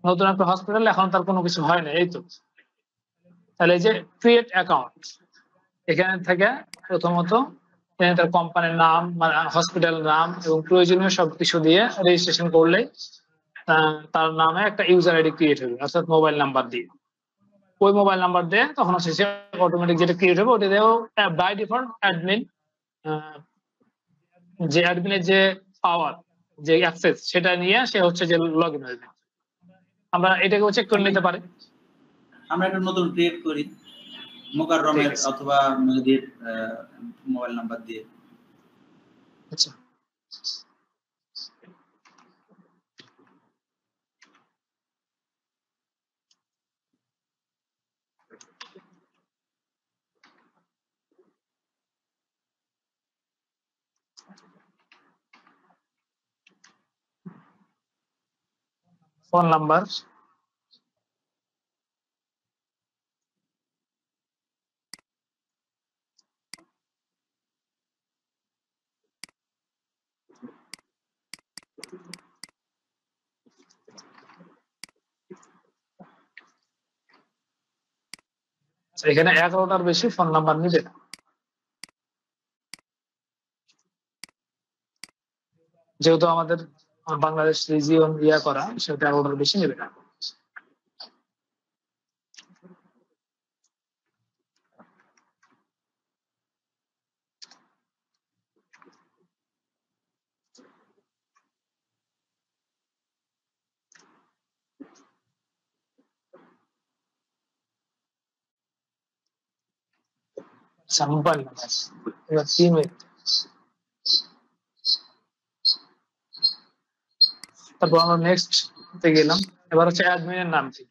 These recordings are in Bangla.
নতুন একটা হসপিটাল, এখন তার কোনো কিছু হয় না, এই তো। তাহলে এই যে ক্রিয়েট অ্যাকাউন্ট, এখানে থেকে প্রথমত তার কোম্পানির নাম, হসপিটাল নাম এবং প্রয়োজনীয় সবকিছু দিয়ে রেজিস্ট্রেশন করলেই তার নামে একটা ইউজার আইডি ক্রিয়েট হবে, অর্থাৎ মোবাইল নাম্বার দিয়ে। ওই মোবাইল নাম্বার দিয়ে তখন হচ্ছে সে অটোমেটিক যেটা ক্রিয়েট হবে ওটা দিয়েও বাই ডিফল্ট অ্যাডমিন, যে অ্যাডমিনের যে পাওয়ার, যে অ্যাক্সেস, সেটা নিয়ে সে হচ্ছে যে লগ ইন হয়ে যাবে। আমরা এটাকেও চেক করে নিতে পারি। আমরা একটা নতুন ক্রিয়েট করি মোকাররমের অথবা মেহেদীর মোবাইল নাম্বার দিয়ে। আচ্ছা, ফোন নাম্বার, এখানে 11টার বেশি ফোন নাম্বার নিবে না, যেহেতু আমাদের বাংলাদেশ রিজিয়ন ইয়া করা, সেটা 11টার বেশি নেবে না। মোবাইল নাম্বার এবার 3 মিনিট। তারপর আমরা নেক্সট তে গেলাম। এবার হচ্ছে অ্যাডমিনের নাম কি।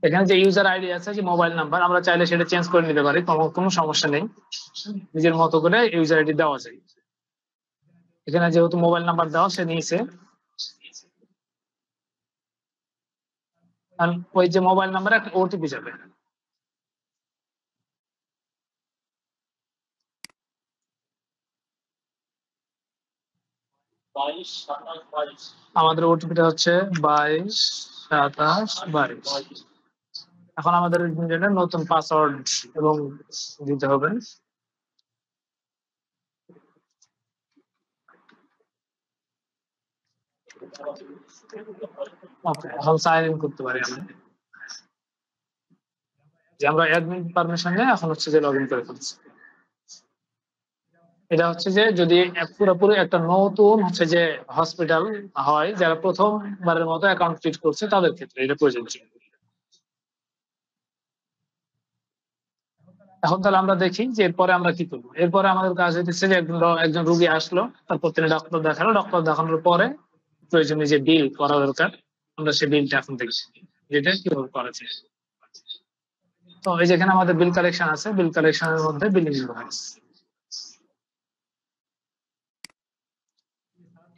এখানে যে ইউজার আইডি আছে, যে মোবাইল নাম্বার, আমরা চাইলে সেটা চেঞ্জ করে নিতে পারি, কোনো সমস্যা নেই, নিজের মতো করে ইউজার আইডি দেওয়া যায়। এখানে যেহেতু মোবাইল নাম্বার দেওয়া, সে নিয়েছে, আর ওই যে মোবাইল নাম্বারে একটা ওটিপি যাবে। আমাদের ওটিপিটা হচ্ছে 222722। এখন আমাদের নতুন পাসওয়ার্ড এবং দিতে হবে। ওকে, এখন সাইন ইন করতে পারি আমরা, যে আমরা অ্যাডমিন পারমিশন নিয়ে এখন হচ্ছে যে লগ ইন করে ফেলছি। এটা হচ্ছে যে যদি পুরোপুরি একটা নতুন হচ্ছে যে হসপিটাল হয়, যারা প্রথমবারের মতো অ্যাকাউন্ট ক্রিয়েট করছে, তাদের ক্ষেত্রে এটা প্রযোজ্য। এখন তাহলে আমরা দেখি যে এরপরে আমরা কি করবো। এরপরে আমাদের কাজ হইতেছে যে একজন রুগী আসলো, তারপর তিনি ডক্টর দেখালো, ডক্টর দেখানোর পরে প্রয়োজনীয় যে বিল করা দরকার, আমরা সেই বিলটা এখন দেখছি যেটা কিভাবে করা যায়। তো এই যেখানে আমাদের বিল কালেকশন আছে, বিল কালেকশনের মধ্যে বিলিং ইনভয়েস,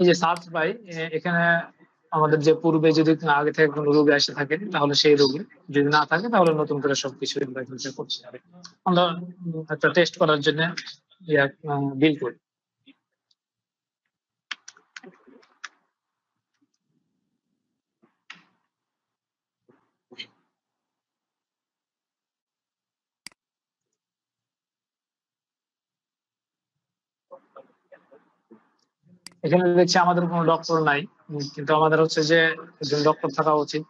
এই যে সার্চ বাই, এখানে আমাদের যে পূর্বে যদি আগে থেকে কোনো রোগী এসে থাকে তাহলে সেই রোগী, যদি না থাকে তাহলে নতুন করে সবকিছু করতে হবে। আমরা একটা টেস্ট করার জন্য বিল করি। এখানে দেখছি আমাদের কোনো ডক্টর নাই, কিন্তু আমাদের হচ্ছে যে একজন ডক্টর থাকা উচিত।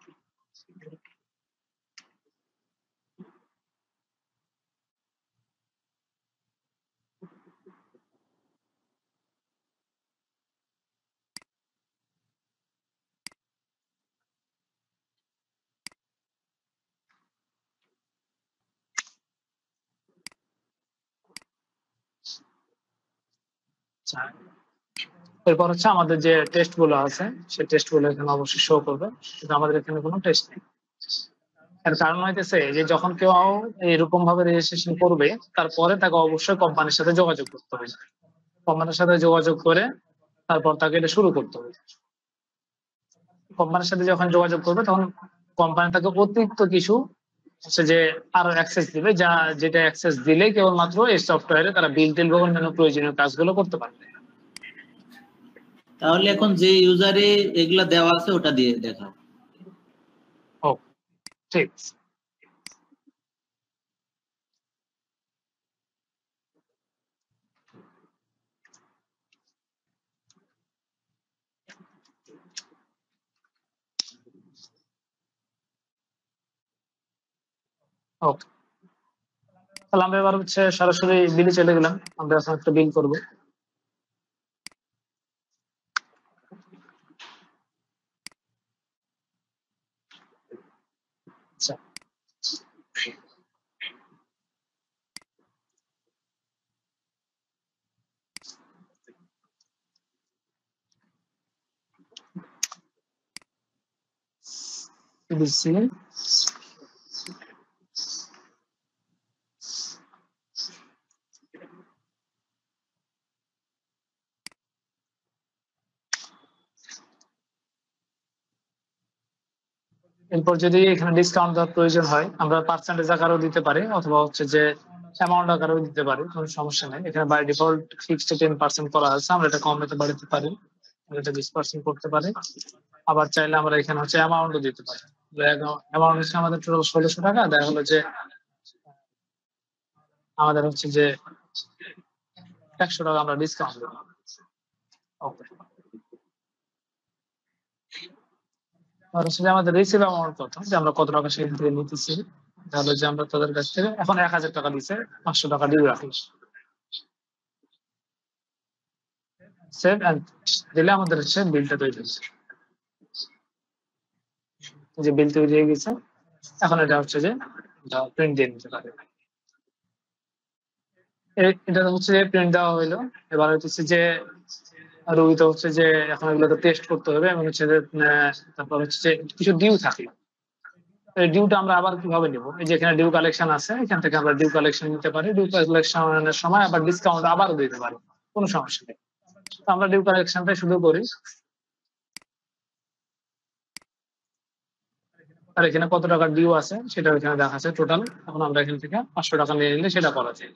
এরপর হচ্ছে আমাদের যে টেস্ট গুলো আছে, সেই টেস্ট গুলো এখানে অবশ্যই শো করবে, কিন্তু আমাদের এখানে কোনো টেস্ট নেই। এর কারণ হইতেছে যে যখন কেউ এরকম ভাবে রেজিস্ট্রেশন করবে, তারপরে তাকে অবশ্যই কোম্পানির সাথে যোগাযোগ করতে হবে। কোম্পানির সাথে যোগাযোগ করে তারপর তাকে এটা শুরু করতে হবে। কোম্পানির সাথে যখন যোগাযোগ করবে, তখন কোম্পানি তাকে অতিরিক্ত কিছু হচ্ছে যে আরো অ্যাক্সেস দিবে, যেটা অ্যাক্সেস দিলে কেবলমাত্র এই সফটওয়্যারে তারা বিল টিল বা অন্যান্য প্রয়োজনীয় কাজগুলো করতে পারবে। তাহলে এখন যে ইউজারে এগুলা দেওয়া আছে ওটা দিয়ে দেখাও। ও ঠিক আছে। ওকে, তাহলে আমরা এবার হচ্ছে সরাসরি বিলে চলে গেলাম। আমরা এখন একটা বিল করবো। আচ্ছা, ABC এরপর যদি এখানে ডিসকাউন্ট দেওয়ার প্রয়োজন হয় আমরা পার্সেন্টেজ আকারেও দিতে পারি, অথবা হচ্ছে যে অ্যামাউন্ট আকারেও দিতে পারি, কোনো সমস্যা নেই। এখানে বাই ডিফল্ট ফিক্সড 10% করা আছে, আমরা এটা কমাতে বাড়াতে পারি, এটা 20% করতে পারি। আবার চাইলে আমরা এখানে হচ্ছে অ্যামাউন্টও দিতে পারি। অ্যামাউন্ট হচ্ছে আমাদের টোটাল 1600 টাকা, দেখা হলো যে আমাদের হচ্ছে যে 100 টাকা আমরা ডিসকাউন্ট দেবো। ওকে, আর হচ্ছে যে আমাদের রিসিভ অ্যামাউন্ট কত, যে আমরা কত টাকা সেখান থেকে নিতেছি, তাহলে যে আমরা তাদের কাছ থেকে এখন 1000 টাকা দিছে, 500 টাকা ডিউ রাখি, সেভ এন্ড দিলে আমাদের হচ্ছে বিলটা তৈরি হচ্ছে। যে বিল তৈরি হয়ে গেছে, এখন এটা হচ্ছে যে প্রিন্ট দিয়ে নিতে পারে। এটা হচ্ছে যে প্রিন্ট দেওয়া হইলো। এবার হচ্ছে যে রোগীটা হচ্ছে যে এখন এগুলোকে টেস্ট করতে হবে, এবং হচ্ছে যে তারপর হচ্ছে যে কিছু ডিউ থাকলো, এই ডিউটা আমরা আবার কিভাবে নিব? এই যে এখানে ডিউ কালেকশন আছে, এখান থেকে আমরা ডিউ কালেকশন নিতে পারি। ডিউ কালেকশনের সময় আবার ডিসকাউন্ট আবারও দিতে পারি, কোনো সমস্যা নেই। তো আমরা ডিউ কালেকশনটা শুরু করি। আর এখানে কত টাকা ডিউ আছে সেটা এখানে দেখা আছে টোটাল। এখন আমরা এখান থেকে 500 টাকা নিয়ে নিলে সেটা করা যায়।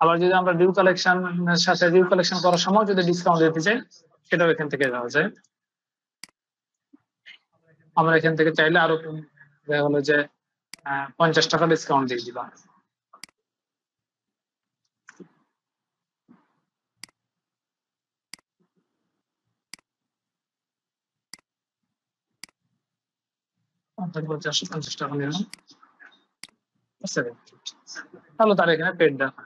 আবার যদি আমরা ডিউ কালেকশনের সাথে ডিউ কালেকশন করার সময় যদি ডিসকাউন্ট দিতে চাই, সেটাও এখান থেকে দেওয়া যায়। আমরা এখান থেকে চাইলে আরো দেখা গেলো যে 50 টাকা ডিসকাউন্ট দিয়ে দিলাম। তারপর 450 টাকা নিলাম, তাহলে তার এখানে পেড দেখা।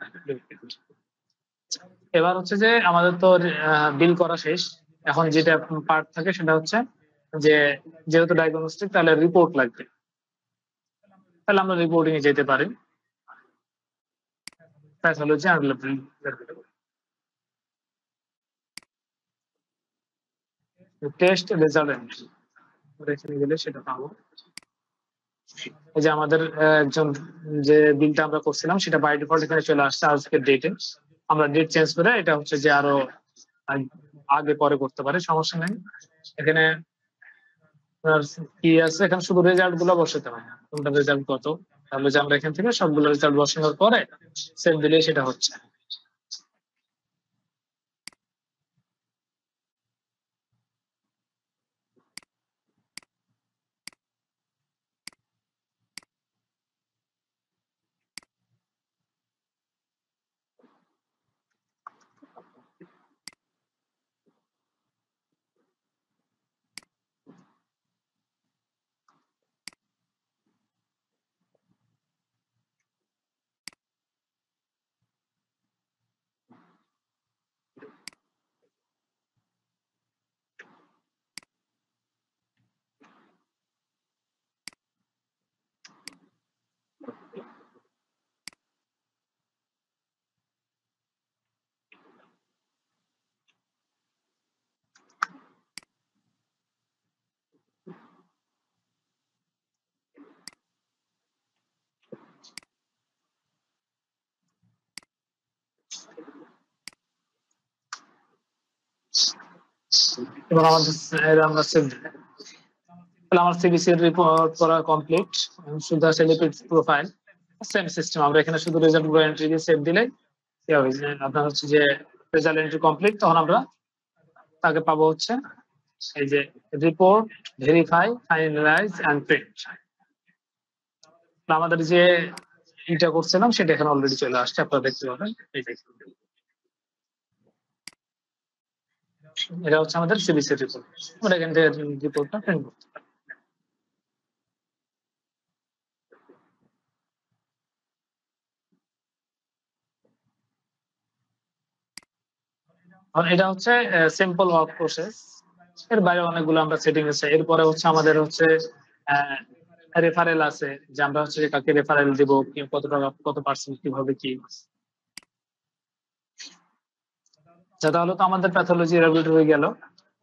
এবার হচ্ছে যে আমাদের তো বিল করা শেষ। এখন যেটা পার্ট থাকে সেটা হচ্ছে যে যেহেতু ডায়াগনস্টিক, তাহলে রিপোর্ট লাগবে। তাহলে আমরা রিপোর্টিং এ যেতে পারি, প্যাথোলজি আর টেস্ট রেজাল্ট এন্ট্রি, এখানে গেলে সেটা পাবো। এই যে আমাদের একজন যে বিলটা আমরা করছিলাম সেটা বাই ডিফল্ট এখানে চলে আসছে আজকের ডেটে। আমরা ডেট চেঞ্জ করে এটা হচ্ছে যে আরো আগে পরে করতে পারি, সমস্যা নেই। এখানে কি আছে, এখানে শুধু রেজাল্ট গুলো বসাতে হয়, কোনটা রেজাল্ট কত, তাহলে যে আমরা এখান থেকে সবগুলো রেজাল্ট বসানোর পরে সেভ দিলে সেটা হচ্ছে। এবার আমাদের আমরা সেভ দিলাম। তাহলে আমার সিবিসি রিপোর্ট করা কমপ্লিট, শুধু আছে লিপিড প্রোফাইল, সেম সিস্টেম। আমরা এখানে শুধু রেজাল্ট গুলো এন্ট্রি দিয়ে সেভ দিলেই আপনার হচ্ছে যে রেজাল্ট এন্ট্রি কমপ্লিট। তখন আমরা তাকে পাবো হচ্ছে এই যে report, verify, finalise and print. আমাদের যে এটা করছিলাম সেটা এখানে অলরেডি চলে আসছে, আপনারা দেখতে পাবেন। এটা হচ্ছে আমাদের সিবিসি রিপোর্ট। আমরা এখান থেকে রিপোর্টটা প্রিন্ট করতে পারি। এটা হচ্ছে সিম্পল ওয়ার্ক প্রসেস। এর বাইরে অনেকগুলো আমরা সেটিং আছে। এরপরে হচ্ছে আমাদের হচ্ছে রেফারেল আছে, যে আমরা হচ্ছে কাকে রেফারেল দিব, কত টাকা, কত পার্সেন্ট, কিভাবে কি। তাহলে তো আমাদের প্যাথোলজি রেগুলেট হয়ে গেল।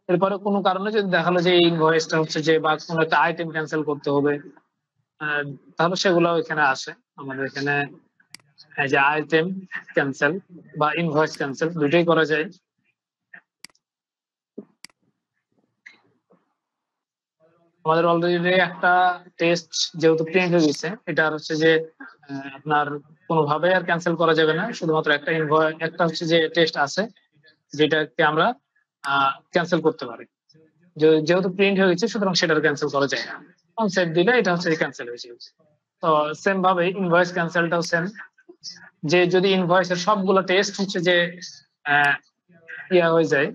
এরপরে কোনো কারণে যদি দেখালো যে এই ইনভয়েসটা হচ্ছে যে বা কোনো একটা আইটেম ক্যান্সেল করতে হবে, তাহলে সেগুলো এখানে আসে আমাদের এখানে। যে আইটেম ক্যান্সেল বা ইনভয়েস ক্যান্সেল দুটোই করা যায়। আমাদের অলরেডি একটা টেস্ট যেহেতু প্রিন্ট হয়ে গেছে, এটা হচ্ছে যে আপনার কোনোভাবে আর ক্যান্সেল করা যাবে না। শুধুমাত্র একটা ইনভয়েস, একটা হচ্ছে যে টেস্ট আছে যেটাকে আমরা ক্যান্সেল করতে পারি। যেহেতু প্রিন্ট হয়ে গেছে সুতরাং সেটার ক্যান্সেল করা যায় না। সেট দিলে এটা হচ্ছে ক্যান্সেল হয়েছে। তো সেম ভাবে ইনভয়েস ক্যান্সেলটাও সেম, যে যদি ইনভয়েসের সবগুলো টেস্ট হচ্ছে যে ইয়া হয়ে যায়,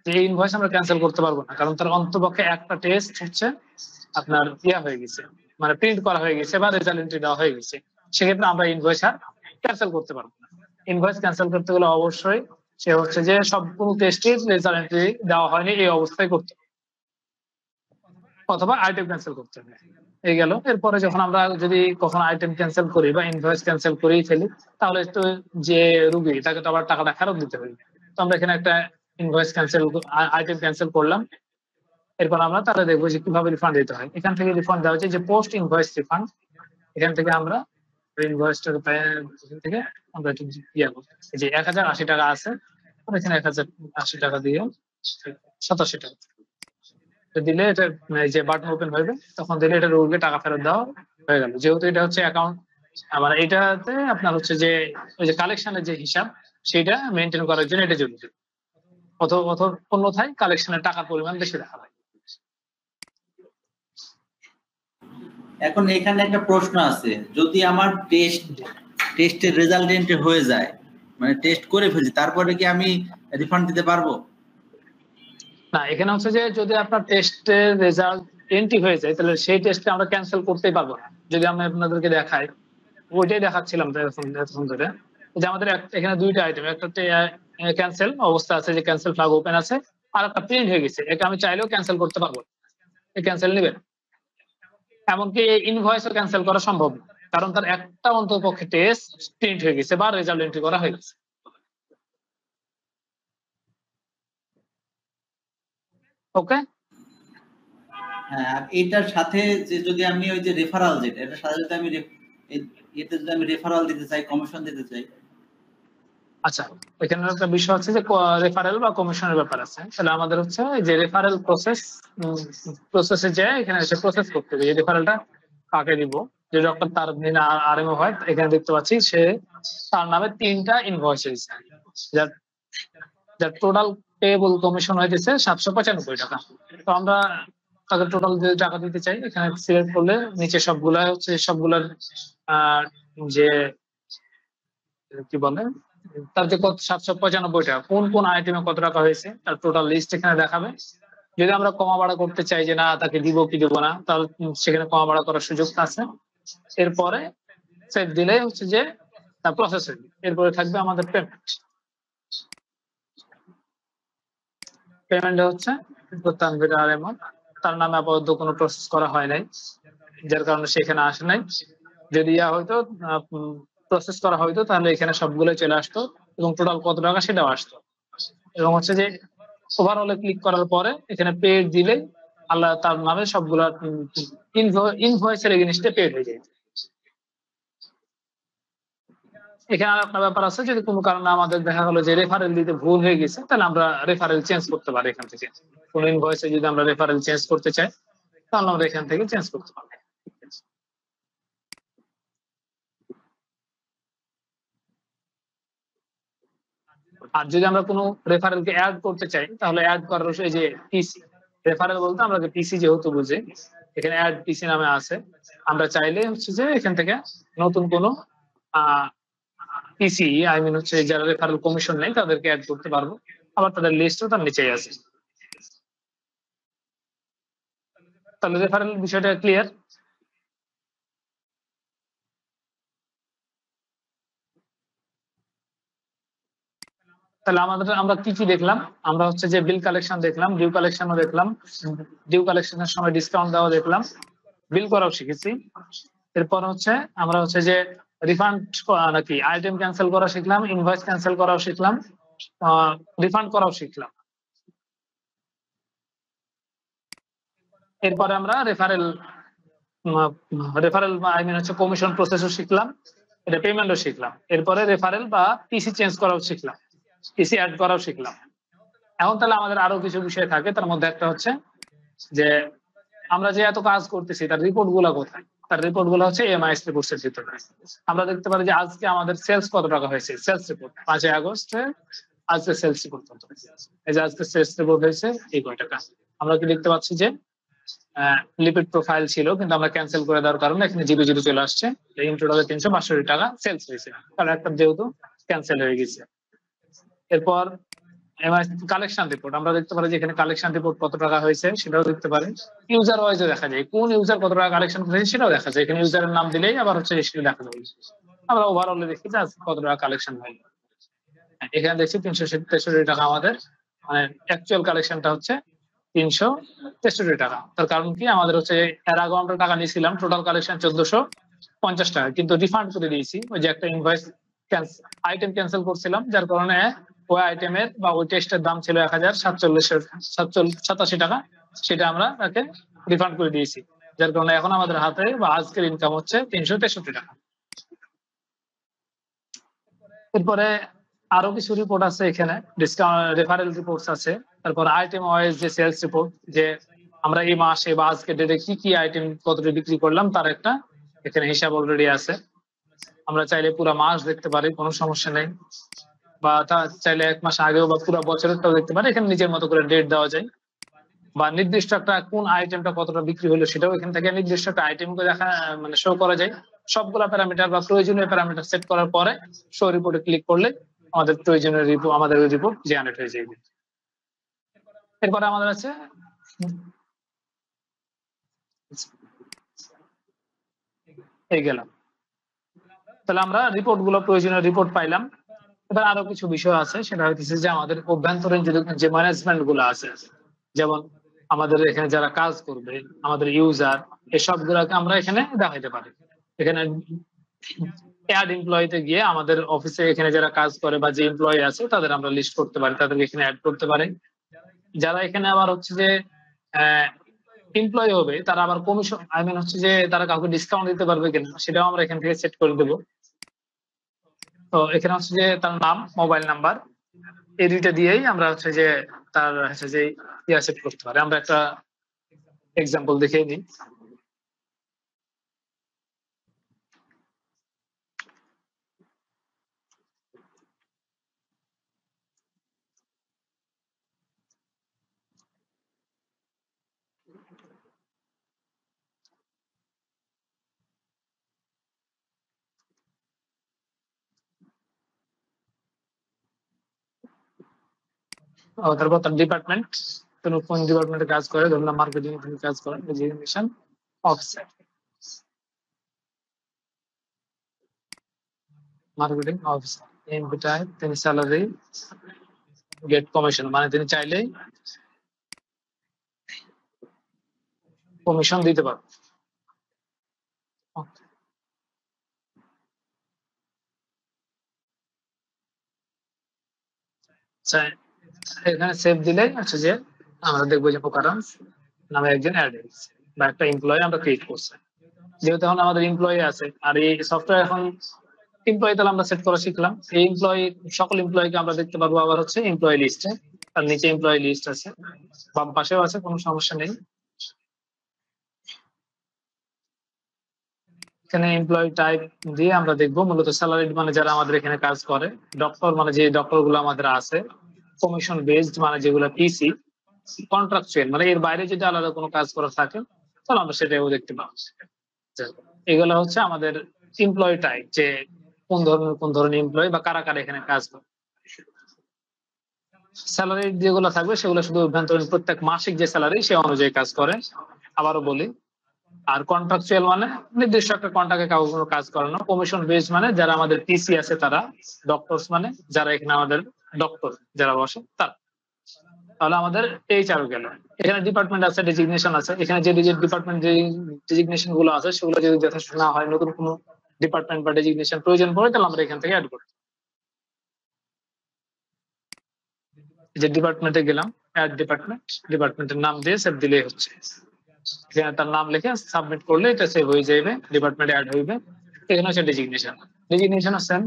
এই ইনভয়েস আমরা ক্যান্সেল করতে পারবো না, কারণ তার অন্তপক্ষে একটা টেস্ট হচ্ছে আপনার ইয়া হয়ে গেছে, মানে প্রিন্ট করা হয়ে গেছে বা রেজাল্ট এন্ট্রি দেওয়া হয়ে গেছে। সেক্ষেত্রে আমরা ইনভয়েস আর ক্যান্সেল করতে পারবো না। ইনভয়েস ক্যান্সেল করতে গেলে অবশ্যই সে হচ্ছে যে সবগুলো টেস্টের রেজাল্ট এন্ট্রি দেওয়া হয়নি এই অবস্থায় করতে হবে, অথবা আইটেম ক্যান্সেল করতে হবে। এই গেল। এরপরে যখন আমরা যদি কখনো আইটেম ক্যান্সেল করি বা ইনভয়েস ক্যান্সেল করেই ফেলি, তাহলে তো যে রুগী তাকে তো আবার টাকাটা ফেরত দিতে হবে। তো আমরা এখানে একটা ইনভয়েস ক্যান্সেল, আইটেম ক্যান্সেল করলাম। এরপর আমরা তাহলে দেখবো যে কিভাবে রিফান্ড দিতে হয়। এখান থেকে রিফান্ড দেওয়া হচ্ছে যে পোস্ট ইনভয়েস রিফান্ড। এখান থেকে আমরা ইনভয়েসটা থেকে আমরা একটু ইয়ে করবো, যে 1080 টাকা আছে, এখানে 1080 টাকা দিয়ে 87 টাকা দিলে এটা যে বাটন ওপেন হবে, তখন দিলে এটা রোগীকে টাকা ফেরত দেওয়া হয়ে গেল। যেহেতু এটা হচ্ছে অ্যাকাউন্ট, মানে এটাতে আপনার হচ্ছে যে ওই যে কালেকশনের যে হিসাব সেটা মেনটেন করার জন্য এটা জরুরি। অন্যথায় কালেকশনের টাকার পরিমাণ বেশি দেখা হয়। এখন এখানে একটা প্রশ্ন আছে, যদি আমার টেস্টের রেজাল্ট এন্ট্রি হয়ে যায়, মানে টেস্ট করে ফেলছি, তারপরে কি আমি রিফান্ড দিতে পারবো? না, এখানে হচ্ছে যে যদি আপনার টেস্টের রেজাল্ট এন্ট্রি হয়ে যায় তাহলে সেই টেস্টে আমরা ক্যান্সেল করতেই পারবো না। যদি আমি আপনাদেরকে দেখাই, ওইটাই দেখাচ্ছিলাম এতক্ষণ ধরে, যে আমাদের এখানে দুইটা আইটেম, একটা ক্যান্সেল অবস্থা আছে, যে ক্যান্সেল ফ্ল্যাগ ওপেন আছে, আর একটা প্রিন্ট হয়ে গেছে। এটা আমি চাইলেও ক্যান্সেল করতে পারবো, এই ক্যান্সেল নেবেন। এমনকি ইনভয়েসও ক্যান্সেল করা সম্ভব না, কারণ তার একটা অন্ততপক্ষে টেস্ট প্রিন্ট হয়ে গেছে বা রেজাল্ট এন্ট্রি করা হয়ে গেছে। ওকে। হ্যাঁ, আর এটার সাথে যে যদি আমি ওই যে রেফারাল, যেটা এটার সাথে যদি আমি এতে যদি আমি রেফারাল দিতে চাই, কমিশন দিতে চাই। আচ্ছা, এখানে একটা বিষয় আছে যে রেফারেল বা কমিশনের ব্যাপার আছে। তাহলে আমাদের হচ্ছে যে রেফারেল প্রসেসে যে এখানে এসে প্রসেস করতে হবে, এই রেফারেলটা কাকে দিব। যে ডক্টর তারবিন আরএমও হয়, এখানে দেখতে পাচ্ছি সে তার নামে 3টা ইনভয়েস হয়েছে, যার টোটাল পেয়েবল কমিশন হয়েছে 795 টাকা। তো আমরা তাকে টোটাল যে টাকা দিতে চাই, এখানে সিলেক্ট করলে নিচে সবগুলা হচ্ছে সবগুলার যে কি বলে তার যে 795 টাকা কোন কোন আইটেমে কত টাকা হয়েছে তার টোটাল লিস্ট এখানে দেখাবে। যদি আমরা কমা বাড়া করতে চাই যে না তাকে দিব কি দিব না, তাহলে সেখানে কমা বাড়া করার সুযোগ আছে। এরপরে সেভ দিলে হচ্ছে যে তার প্রসেস হয়ে, এরপরে থাকবে আমাদের পেমেন্ট হচ্ছে তানভীর আরএমও, তার নামে আপাতত কোনো প্রসেস করা হয় নাই, যার কারণে সেখানে আসে নাই। যদি হয়তো প্রসেস করা হয়তো তাহলে এখানে সবগুলো চলে আসতো এবং টোটাল কত টাকা সেটাও আসতো। এবং হচ্ছে যে ওভারঅলে ক্লিক করার পরে এখানে পেড দিলে আল্লাহ তার নামে সবগুলা ইনভয়েসের এগেইনস্টে পেড হয়ে যায়। এখানে আর একটা ব্যাপার আছে, যদি কোনো কারণে আমাদের দেখা গেলো যে রেফারেল দিতে ভুল হয়ে গেছে, তাহলে আমরা রেফারেল চেঞ্জ করতে পারি এখান থেকে। কোন ইনভয়েসে যদি আমরা রেফারেল চেঞ্জ করতে চাই, তাহলে আমরা এখান থেকে চেঞ্জ করতে পারি। আর যদি আমরা কোনো রেফারেলকে অ্যাড করতে চাই, তাহলে অ্যাড করার এই যে পিসি রেফারেল বলতে আমরা পিসি যেহেতু বুঝি, এখানে অ্যাড পিসি নামে আছে। আমরা চাইলে হচ্ছে যে এখান থেকে নতুন কোনো পিসি আই মিন হচ্ছে যারা রেফারেল কমিশন নেই তাদেরকে অ্যাড করতে পারবো। আবার তাদের লিস্টও তার নিচেই আছে। তাহলে রেফারেল বিষয়টা ক্লিয়ার? তাহলে আমরা কি কি দেখলাম? আমরা হচ্ছে যে বিল কালেকশন দেখলাম, ডিউ কালেকশনও দেখলাম, ডিউ কালেকশনের সময় ডিসকাউন্ট দেওয়া দেখলাম, বিল করাও শিখেছি। এরপর হচ্ছে আমরা হচ্ছে যে রিফান্ড নাকি আইটেম ক্যান্সেল করা শিখলাম, ইনভয়েস ক্যান্সেল করাও শিখলাম, রিফান্ড করাও শিখলাম। এরপরে আমরা রেফারেল আই মিন হচ্ছে কমিশন প্রসেসও শিখলাম, এটা পেমেন্টও শিখলাম। এরপরে রেফারেল বা পিসি চেঞ্জ করাও শিখলাম, পিসি অ্যাড করাও শিখলাম। এখন তাহলে আমাদের আরো কিছু বিষয় থাকে, তার মধ্যে একটা হচ্ছে যে আমরা যে এত কাজ করতেছি তার রিপোর্ট গুলা কোথায়? তার রিপোর্ট গুলো হচ্ছে এমআইএস রিপোর্টস এর ভিতরে। আমরা দেখতে পারি যে আজকে আমাদের সেলস কত টাকা হয়েছে, সেলস রিপোর্ট 5 আগস্টে আজকে সেলস রিপোর্ট কত হয়েছে, এই যে আজকে সেলস রিপোর্ট হয়েছে এই কয় টাকা। আমরা কি দেখতে পাচ্ছি যে লিপিড প্রোফাইল ছিল কিন্তু আমরা ক্যান্সেল করে দেওয়ার কারণে এখানে জিরো জিরো চলে আসছে। ইন টোটাল 362 টাকা সেলস হয়েছে, কারণ একটা যেহেতু ক্যান্সেল হয়ে গেছে। এরপর কালেকশন রিপোর্ট আমরা দেখতে পারি যে এখানে কালেকশন রিপোর্ট কত টাকা হয়েছে সেটাও দেখতে পারি। ইউজার ওয়াইজ দেখা যায় কোন ইউজার কত টাকা কালেকশন করেছে সেটাও দেখা যায়। এখানে ইউজারের নাম দিলেই আবার হচ্ছে সেটা দেখা যাবে। আমরা ওভারঅল দেখি যে কত টাকা কালেকশন হয়। এখানে দেখছি 363 টাকা আমাদের মানে অ্যাকচুয়াল কালেকশনটা হচ্ছে 363 টাকা। তার কারণ কি আমাদের হচ্ছে এর আগে আমরা টাকা নিয়েছিলাম টোটাল কালেকশন 1450 টাকা, কিন্তু রিফান্ড করে দিয়েছি। ওই যে একটা ইনভয়েস আইটেম ক্যান্সেল করছিলাম, যার কারণে ওই আইটেমের বা ওই টেস্টের দাম ছিল 1087 টাকা, সেটা আমরা তাকে রিফান্ড করে দিয়েছি। যার কারণে এখন আমাদের হাতে বা আজকের ইনকাম হচ্ছে 363 টাকা। এরপরে আরো কিছু রিপোর্ট আছে এখানে, ডিসকাউন্ট রেফারেল রিপোর্টস আছে। তারপর আইটেম ওয়াইজ যে সেলস রিপোর্ট, যে আমরা এই মাসে বা আজকে ডেটে কি কি আইটেম কতটা বিক্রি করলাম তার একটা এখানে হিসাব অলরেডি আছে। আমরা চাইলে পুরো মাস দেখতে পারি, কোনো সমস্যা নেই, বা তা চাইলে 1 মাস আগেও বা পুরো বছরেরটাও দেখতে পারি। এখানে নিজের মতো করে ডেট দেওয়া যায়, বা নির্দিষ্ট একটা কোন আইটেমটা কতটা বিক্রি হলো সেটাও এখান থেকে নির্দিষ্ট একটা আইটেমকে দেখা মানে শো করা যায়। সবগুলা প্যারামিটার বা প্রয়োজনীয় প্যারামিটার সেট করার পরে শো রিপোর্টে ক্লিক করলে আমাদের প্রয়োজনীয় রিপোর্ট আমাদের রিপোর্ট জেনারেট হয়ে যাবে। এরপরে আমাদের আছে এই গেলাম। তাহলে আমরা রিপোর্ট গুলো প্রয়োজনীয় রিপোর্ট পাইলাম। এবার আরো কিছু বিষয় আছে, সেটা হচ্ছে যে আমাদের অভ্যন্তরীণ যে ম্যানেজমেন্ট গুলো আছে, যেমন আমাদের এখানে যারা কাজ করবে, আমাদের ইউজার, এসব গুলাকে আমরা এখানে দেখাইতে পারি। এখানে অ্যাড এমপ্লয়িতে গিয়ে আমাদের অফিসে এখানে যারা কাজ করে বা যে এমপ্লয়ি আছে তাদের আমরা লিস্ট করতে পারি, তাদেরকে এখানে অ্যাড করতে পারি। যারা এখানে আবার হচ্ছে যে এমপ্লয়ি হবে তারা আবার কমিশন আই মিন হচ্ছে যে তারা কাউকে ডিসকাউন্ট দিতে পারবে কিনা সেটাও আমরা এখান থেকে সেট করে দেবো। তো এখানে হচ্ছে যে তার নাম, মোবাইল নাম্বার, এই দুইটা দিয়েই আমরা হচ্ছে যে তার হচ্ছে যে ইয়া সেট করতে পারি। আমরা একটা এক্সাম্পল দেখিয়ে দিই। তারপর তার ডিপার্টমেন্ট, কোন ডিপার্টমেন্টে কাজ করে, ধরুন মার্কেটিং এ কাজ করেন, resignation, officer, marketing officer, MP type, তিনি স্যালারি, গেট কমিশন, মানে তিনি চাইলেই কমিশন দিতে পারবেন। এখানে সেভ দিলে হচ্ছে যে আমরা দেখবো যে ফোকারান্স নামে একজন অ্যাড হয়েছে বা একটা এমপ্লয়ি আমরা ক্রিয়েট করছি। যেহেতু এখন আমাদের এমপ্লয়ি আছে আর এই সফটওয়্যার এখন এমপ্লয়ি তাহলে আমরা সেট করা শিখলাম। এই এমপ্লয়ি সকল এমপ্লয়িকে আমরা দেখতে পারবো আবার হচ্ছে এমপ্লয়ি লিস্টে, তার নিচে এমপ্লয়ি লিস্ট আছে, বাম পাশেও আছে, কোনো সমস্যা নেই। এখানে এমপ্লয়ি টাইপ দিয়ে আমরা দেখবো মূলত স্যালারিড মানে যারা আমাদের এখানে কাজ করে, ডক্টর মানে যে ডক্টর গুলো আমাদের আছে, কমিশন বেসড মানে যেগুলো পিসি, কন্ট্রাকচুয়াল মানে এর বাইরে যদি আলাদা কোনো কাজ করা থাকে তাহলে আমরা সেটাও দেখতে পাবো। এগুলো হচ্ছে আমাদের এমপ্লয়ি টাইপ, যে কোন ধরনের এমপ্লয়ি বা কারা কারা এখানে কাজ করে। স্যালারি যেগুলো থাকবে সেগুলো শুধু অভ্যন্তরীণ প্রত্যেক মাসিক যে স্যালারি সে অনুযায়ী কাজ করে, আবারও বলি। আর কন্ট্রাকচুয়াল মানে নির্দিষ্ট একটা কন্ট্রাক্টে কাউকে কোনো কাজ করে না। কমিশন বেসড মানে যারা আমাদের পিসি আছে তারা, ডক্টরস মানে যারা এখানে আমাদের ডক্টর যারা বসে তারা। তাহলে আমাদের এইচআর গেল। এখানে ডিপার্টমেন্ট আছে, ডেজিগনেশন আছে। এখানে যে ডিপার্টমেন্ট ডেজিগনেশন গুলো আছে সেগুলো যদি যথেষ্ট না হয়, নতুন কোনো ডিপার্টমেন্ট বা ডেজিগনেশন প্রয়োজন পড়ে, তাহলে আমরা এখান থেকে অ্যাড করি। যে ডিপার্টমেন্টে গেলাম, অ্যাড ডিপার্টমেন্ট, ডিপার্টমেন্টের নাম দিয়ে সেভ দিলেই হচ্ছে। এখানে তার নাম লিখে সাবমিট করলে এটা সেভ হয়ে যাবে, ডিপার্টমেন্ট অ্যাড হইবে। এখানে হচ্ছে ডেজিগনেশন, ডেজিগনেশন আছেন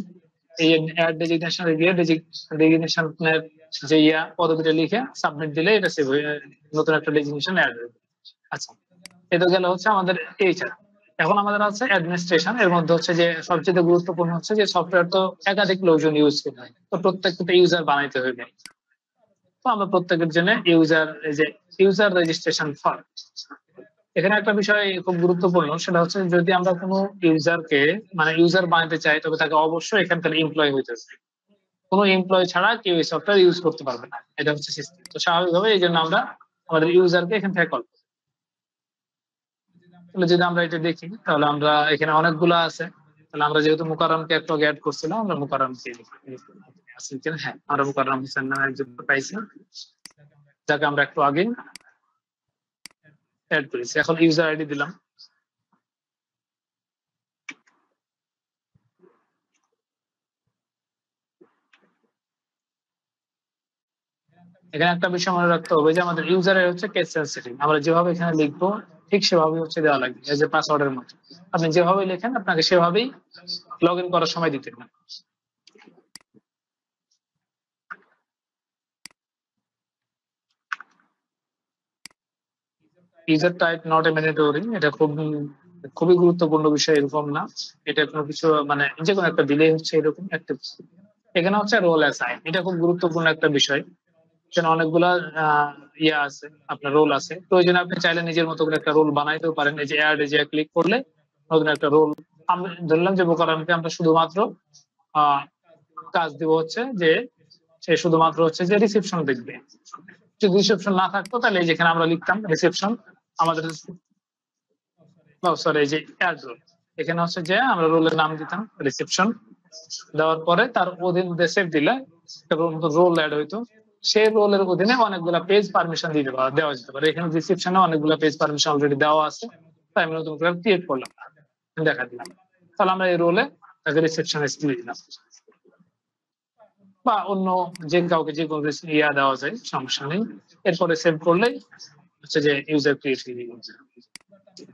এই অ্যাড ডেজিগনেশন গিয়ে ডেজিগনেশনের যে পদবিটা লিখে সাবমিট দিলে এটা সেভ হয়ে নতুন একটা ডেজিগনেশন অ্যাড হবে। আচ্ছা, এটা গেল হচ্ছে আমাদের এইচআর। এখন আমাদের আছে অ্যাডমিনিস্ট্রেশন। এর মধ্যে হচ্ছে যে সবচেয়ে গুরুত্বপূর্ণ হচ্ছে যে সফটওয়্যার তো একাধিক লোকজন ইউজ করতে হয়, তো প্রত্যেকটা ইউজার বানাইতে হইবে। তো আমরা প্রত্যেকের জন্য ইউজার রেজিস্ট্রেশন ফর্ম। এখানে একটা বিষয় খুব গুরুত্বপূর্ণ, সেটা হচ্ছে যদি আমরা কোনো ইউজারকে মানে ইউজার বানাতে চাই, তবে তাকে অবশ্যই এখানকার এমপ্লয়ি হইতে হবে। কোনো এমপ্লয়ি ছাড়া কেউ এই সফটওয়্যার ইউজ করতে পারবে না, এটা হচ্ছে সিস্টেম। তো স্বাভাবিকভাবে এই জন্য আমরা আমাদের ইউজারকে এখান থেকে কল করি। তাহলে যদি আমরা এটা দেখি, তাহলে আমরা এখানে অনেকগুলো আছে। তাহলে আমরা যেহেতু মুকাররমকে একটু অ্যাড করছিলাম, আমরা মুকাররমকে আছে কিনা, হ্যাঁ আমরা মুকাররম হোসেন নামে একজন পাইছি, যাকে আমরা একটু আগে অ্যাড করেছি। এখন ইউজার আইডি দিলাম। এখানে একটা বিষয় মনে রাখতে হবে যে আমাদের ইউজারের হচ্ছে কেস সেনসিটিভ। আমরা যেভাবে এখানে লিখবো ঠিক সেভাবে হচ্ছে দেওয়া লাগবে, এজ এ পাসওয়ার্ডের মতো। আপনি যেভাবে লেখেন আপনাকে সেভাবেই লগ ইন করার সময় দিতে হবে। User type not a mandatory, এটা খুবই গুরুত্বপূর্ণ বিষয়, এরকম না। এটা কোনো কিছু মানে যে কোনো একটা দিলেই হচ্ছে এরকম একটা। এখানে হচ্ছে রোল অ্যাসাইন, এটা খুব গুরুত্বপূর্ণ একটা বিষয়। এখানে অনেকগুলা আছে, আপনার রোল আছে। প্রয়োজনে আপনি চাইলে নিজের মতো করে একটা রোল বানাইতেও পারেন। এই যে অ্যাড ক্লিক করলে নতুন একটা রোল আমি ধরলাম যে বোকারামকে আমরা শুধুমাত্র কাজ দিব হচ্ছে যে সে শুধুমাত্র হচ্ছে যে রিসেপশন দেখবে। যদি রিসেপশন না থাকতো তাহলে যেখানে আমরা লিখতাম রিসেপশন, আমাদের সরি এই যে অ্যাড রোল, এখানে হচ্ছে যে আমরা রোলের নাম দিতাম রিসেপশন, দেওয়ার পরে তার অধীন সেভ দিলে রোল অ্যাড হইতো। সেই রোলের অধীনে অনেকগুলা পেজ পারমিশন দেওয়া যেতে পারে। এখানে রিসেপশনে অনেকগুলা পেজ পারমিশন অলরেডি দেওয়া আছে, তাই আমি নতুন করে ক্রিয়েট করলাম, দেখা দিলাম। তাহলে আমরা এই রোলে তাকে রিসেপশনিস্ট দিয়ে দিলাম, বা অন্য যে কাউকে যে কোনো দেওয়া যায়, সমস্যা নেই। এরপরে সেভ করলেই হচ্ছে যে ইউজার ক্রিয়েট হয়ে গেছে।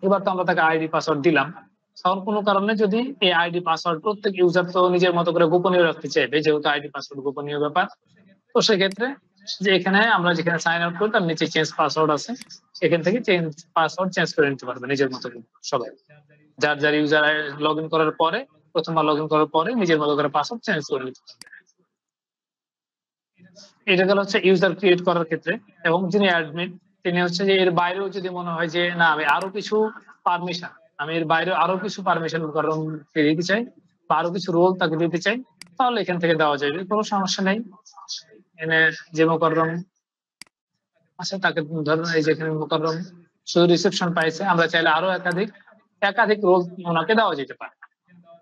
এবার তো আমরা তাকে আইডি পাসওয়ার্ড দিলাম। তখন কোনো কারণে যদি এই আইডি পাসওয়ার্ড প্রত্যেক ইউজার তো নিজের মতো করে গোপনীয় রাখতে চাইবে, যেহেতু আইডি পাসওয়ার্ড গোপনীয় ব্যাপার, তো সেক্ষেত্রে যে এখানে আমরা যেখানে সাইন আউট করি তার নিচে চেঞ্জ পাসওয়ার্ড আছে, এখান থেকে পাসওয়ার্ড চেঞ্জ করে নিতে পারবে নিজের মতো করে সবাই। যার যার ইউজার লগ ইন করার পরে, প্রথমবার লগ ইন করার পরে নিজের মতো করে পাসওয়ার্ড চেঞ্জ করে নিতে পারবে। এটা গেল হচ্ছে ইউজার ক্রিয়েট করার ক্ষেত্রে। এবং যিনি অ্যাডমিন, তিনি হচ্ছে যে এর বাইরেও যদি মনে হয় যে না আমি আরো কিছু পারমিশন, আমি এর বাইরে আরো কিছু পারমিশন দিতে চাই বা আরো কিছু রোল তাকে দিতে চাই, তাহলে এখান থেকে দেওয়া যাবে, কোনো সমস্যা নেই। এনে যে মুকাররম আছে তাকে ধরুন এই যেখানে মুকাররম শুধু রিসেপশন পাইছে, আমরা চাইলে আরো একাধিক রোল ওনাকে দেওয়া যেতে পারে।